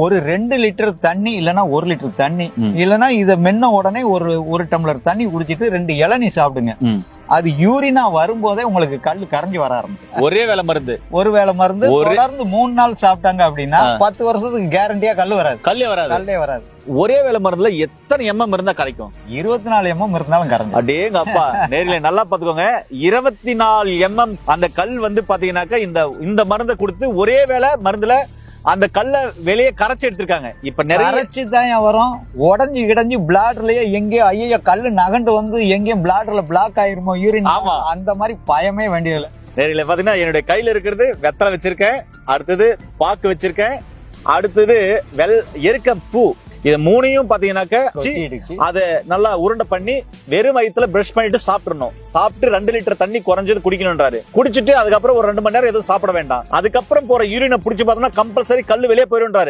ஒரு 2 லிட்டர் தண்ணி இல்லனா 1 லிட்டர் தண்ணி இல்லனா இத மென்ன உடனே ஒரு டம்ளர் தண்ணி குடிச்சிட்டு 2 இளநீ சாப்பிடுங்க. அது யூரினா வரும்போதே உங்களுக்கு கல்லு கரைஞ்சி வர ஆரம்பிச்சு. ஒரே வேலை மருந்து தொடர்ந்து 3 நாள் சாப்பிட்டாங்க அப்படின்னா 10 வருஷத்துக்கு கேரண்டியா கல்லு வராது. கல்லே வராது. ஒரே வேலை மருந்துல எத்தனை எம்எம் இருந்தா கரைக்கும்? 24 எம்எம் இருந்தாலும் கரைஞ்சி. அடேங்க அப்பா, நேரிலே நல்லா பாத்துக்கோங்க. 24 எம்எம் அந்த கல் வந்து பாத்தீங்கன்னாக்கா இந்த மருந்தை கொடுத்து ஒரே வேலை மருந்துல அந்த கல்ல வெளியே கரைச்சி எடுத்திருக்காங்க. இப்ப நிறைய கரைச்சி தான் வரும். உடஞ்சி கிடஞ்சி பிளாடர்லயே எங்கேயோ ஐயோ கல்லு நகண்டு வந்து எங்கேயும் பிளாடர்ல பிளாக் ஆயிருமோ யூரின், அந்த மாதிரி பயமே வேண்டியதில்லை. நேரில பாத்தீங்கன்னா என்னுடைய கையில இருக்கிறது வெத்தலை வச்சிருக்கேன், அடுத்தது பாக்கு வச்சிருக்கேன், அடுத்தது எருக்க பூ. இது மூணையும் பாத்தீங்கன்னாக்க அத நல்லா உருண்டை பண்ணி வெறும் வயிற்றுல பிரஷ் பண்ணிட்டு சாப்பிடணும். சாப்பிட்டு 2 லிட்டர் தண்ணி குறைஞ்சது குடிக்கணும்ன்றாரு. குடிச்சிட்டு அதுக்கப்புறம் ஒரு 2 மணி நேரம் எதுவும் சாப்பிட வேண்டாம். அதுக்கப்புறம் போற யூரினை புடிச்சு பார்த்தோம்னா கம்பல்சரி கல்லு வெளியே போயிடும்ன்றாரு.